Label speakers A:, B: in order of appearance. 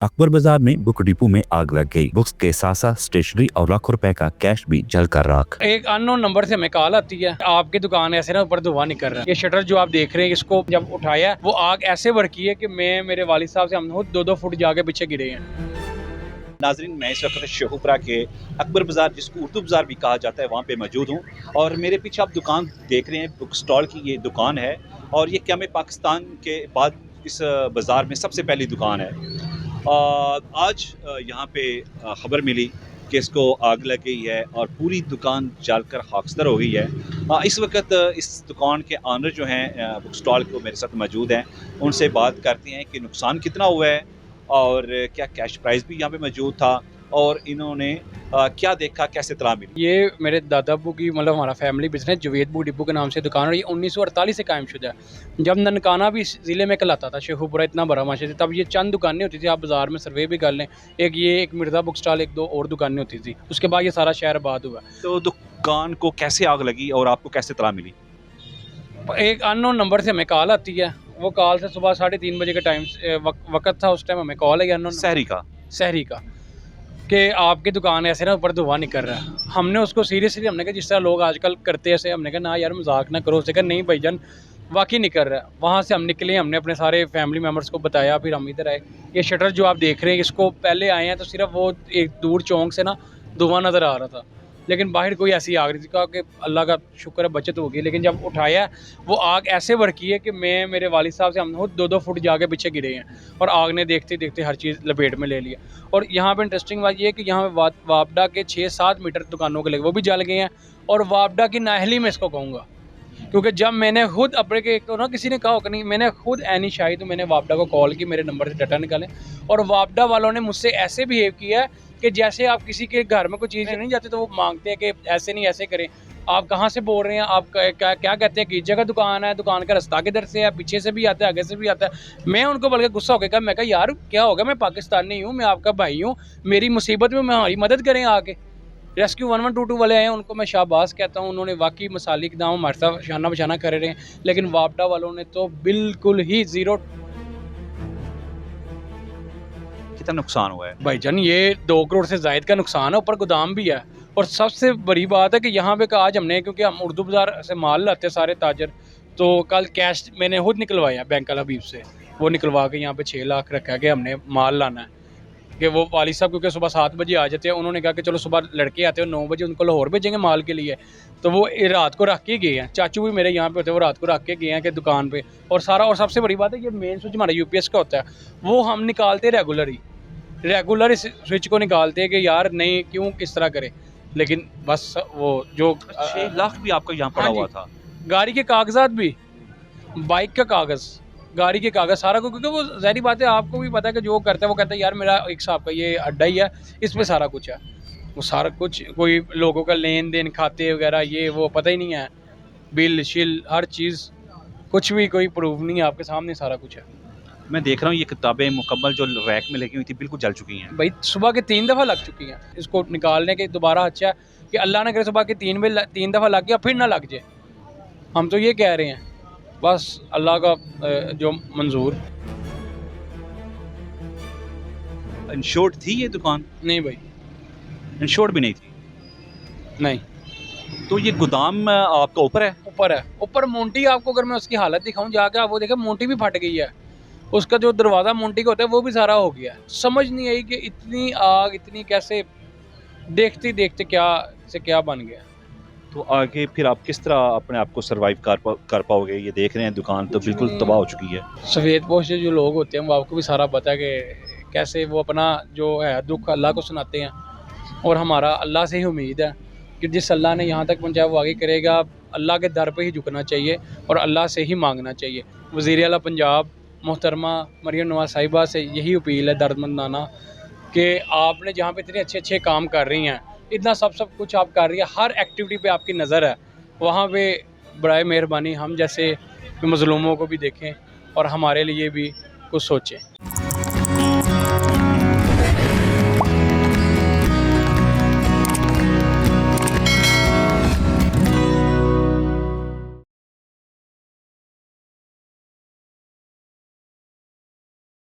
A: अकबर बाजार में book depot में आग लग गई। बुक्स के साथ साथ स्टेशनरी और लाखों रुपए का कैश भी जलकर राख।
B: एक अननोन नंबर से हमें कॉल आती है, आपकी दुकान ऐसे ना ऊपर धुआं निकल रहा है। ये शटर जो आप देख रहे हैं, इसको जब उठाया वो आग ऐसे भड़की है कि मैं मेरे वालिद साहब से हम खुद 2-2 फुट जाके पीछे गिरे हैं।
C: नाजरीन, मैं इस वक्त शेखुपुरा के अकबर बाजार, जिसको उर्दू बाजार भी कहा जाता है, वहाँ पे मौजूद हूँ। और मेरे पीछे आप दुकान देख रहे हैं, बुक स्टॉल की ये दुकान है। और ये क्या पाकिस्तान के बाद इस बाज़ार में सबसे पहली दुकान है। आज यहाँ पे ख़बर मिली कि इसको आग लग गई है और पूरी दुकान जलकर खाकसतर हो गई है। इस वक्त इस दुकान के ऑनर जो हैं बुक स्टॉल के, वो मेरे साथ मौजूद हैं। उनसे बात करते हैं कि नुकसान कितना हुआ है और क्या कैश प्राइस भी यहाँ पे मौजूद था और इन्होंने क्या देखा, कैसे इत्तला मिली।
B: ये मेरे दादा अब्बू की मतलब हमारा family business Javed book depot के नाम से दुकान, और ये 1948 से कायम शुदा है। जब ननकाना भी इस ज़िले में कहलाता था, शेखुपुरा इतना बड़ा माशा था, तब ये चंद दुकानें होती थी। आप बाज़ार में सर्वे भी कर लें, एक ये एक मिर्ज़ा बुक स्टॉल, एक दो और दुकानें होती थी। उसके बाद ये सारा शहर आबाद हुआ।
C: तो दुकान को कैसे आग लगी और आपको कैसे इत्तला मिली?
B: एक अननोन नंबर से हमें कॉल आती है। वो कॉल से सुबह 3:30 बजे के टाइम वक्त था, उस टाइम हमें कॉल है अननोन शहरी का कि आपकी दुकान ऐसे ना ऊपर धुआं निकल रहा है। हमने उसको सीरियसली, हमने कहा जिस तरह लोग आजकल करते हैं ऐसे, हमने कहा ना यार मजाक ना करो। उसने कहा नहीं भाईजान वाकई निकल रहा है। वहाँ से हम निकले, हमने अपने सारे फैमिली मेम्बर्स को बताया, फिर हम इधर आए। ये शटर जो आप देख रहे हैं, इसको पहले आए हैं तो सिर्फ वो एक दूर चौंक से ना धुआं नज़र आ रहा था, लेकिन बाहर कोई ऐसी आग नहीं थी। कहा कि अल्लाह का शुक्र है बचत होगी। लेकिन जब उठाया वो आग ऐसे भड़की है कि मैं मेरे वालिद साहब से हम खुद 2-2 फुट जाके पीछे गिरे हैं। और आग ने देखते देखते हर चीज़ लपेट में ले लिया। और यहाँ पे इंटरेस्टिंग बात ये है कि यहाँ पे वापडा के 6-7 मीटर दुकानों के लगे, वो भी जल गए हैं। और वापडा की नाहली में इसको कहूँगा, क्योंकि जब मैंने खुद अपने के, एक तो ना किसी ने कहा होगा नहीं, मैंने खुद ऐनी शाही तो मैंने वापडा को कॉल की, मेरे नंबर से डाटा निकालें। और वापडा वालों ने मुझसे ऐसे बिहेव किया है कि जैसे आप किसी के घर में कोई चीज़ नहीं जाती तो वो मांगते हैं कि ऐसे नहीं ऐसे करें। आप कहाँ से बोल रहे हैं, आप क्या कहते हैं कि जगह दुकान है, दुकान का रास्ता किधर से है, पीछे से भी आता है, आगे से भी आता है। मैं उनको बल्कि गुस्सा हो गया, मैं कहा यार क्या होगा, मैं पाकिस्तानी हूँ, मैं आपका भाई हूँ, मेरी मुसीबत में हमारी मदद करें आके। रेस्क्यू 1122 वाले आए, उनको मैं शाबाश कहता हूँ, उन्होंने वाकई मसालिक दाम हमारे साथ शाना बशाना कर रहे हैं। लेकिन वापडा वालों ने तो बिल्कुल ही ज़ीरो।
C: कितना नुकसान हुआ है
B: भाईजान ये 2 करोड़ से ज़ायद का नुकसान है, ऊपर गोदाम भी है। और सबसे बड़ी बात है कि यहाँ पे आज हमने, क्योंकि हम उर्दू बाज़ार से माल लाते हैं सारे ताजर, तो कल कैश मैंने खुद निकलवाया बैंक अल हबीब से। वो निकलवा के यहाँ पे 6 लाख रखा है कि हमने माल लाना है। कि वो वालिद साहब क्योंकि सुबह 7 बजे आ जाते हैं, उन्होंने कहा कि चलो सुबह लड़के आते हैं 9 बजे, उनको लाहौर भेजेंगे माल के लिए। तो वो रात को रख के गए हैं। चाचू भी मेरे यहाँ पे होते हैं, वो रात को रख के गए हैं कि दुकान पे। और सारा, और सबसे बड़ी बात है ये मेन स्विच हमारा यूपीएस का होता है, वो हम निकालते रेगुलर इस स्विच को निकालते हैं कि यार नहीं क्यों किस तरह करें। लेकिन बस वो जो
C: 6 लाख भी आपका यहाँ पड़ा हुआ था।
B: गाड़ी के कागजात भी, बाइक का कागज़, गाड़ी के कागज़, सारा कुछ। क्योंकि वो ज़ाहिर बात है, आपको भी पता है कि जो करता है वो कहता है यार मेरा एक साहब का ये अड्डा ही है, इसमें सारा कुछ है। वो सारा कुछ, कोई लोगों का लेन देन, खाते वगैरह, ये वो पता ही नहीं है, बिल शिल हर चीज़, कुछ भी कोई प्रूफ नहीं है, आपके सामने सारा कुछ है।
C: मैं देख रहा हूँ ये किताबें मुकम्मल जो रैक में लगी हुई थी बिल्कुल जल चुकी हैं।
B: भाई सुबह के 3 दफ़ा लग चुकी हैं। इसको निकालने के दोबारा अच्छा है कि अल्लाह ने करे सुबह के 3 दफ़ा लग गया, फिर ना लग जाए। हम तो ये कह रहे हैं, बस अल्लाह का जो मंजूर।
C: इंश्योर्ड थी ये दुकान?
B: नहीं भाई,
C: इंश्योर्ड भी नहीं थी।
B: नहीं।
C: तो ये गोदाम आपका ऊपर है?
B: ऊपर है, ऊपर मोंटी। आपको अगर मैं उसकी हालत दिखाऊं जाके, आप वो देखें, मोंटी भी फट गई है। उसका जो दरवाज़ा मोंटी का होता है वो भी सारा हो गया है। समझ नहीं आई कि इतनी आग, इतनी कैसे, देखते देखते क्या से क्या बन गया।
C: तो आगे फिर आप किस तरह अपने आप को सर्वाइव कर पाओगे? ये देख रहे हैं दुकान तो बिल्कुल तबाह हो चुकी है।
B: सफ़ेद पोश जो लोग होते हैं वो आपको भी सारा पता है कि कैसे वो अपना जो है दुख अल्लाह को सुनाते हैं। और हमारा अल्लाह से ही उम्मीद है कि जिस अल्लाह ने यहाँ तक पहुँचाया वो आगे करेगा। अल्लाह के दर पे ही झुकना चाहिए और अल्लाह से ही मांगना चाहिए। वज़ीर आला पंजाब मोहतरमा मरियम नवाज़ साहिबा से यही अपील है दर्दमंदाना कि आपने जहाँ पे इतने अच्छे अच्छे काम कर रही हैं, इतना सब कुछ आप कर रही है, हर एक्टिविटी पे आपकी नज़र है, वहाँ पे बराए मेहरबानी हम जैसे मज़लूमों को भी देखें और हमारे लिए भी कुछ सोचें।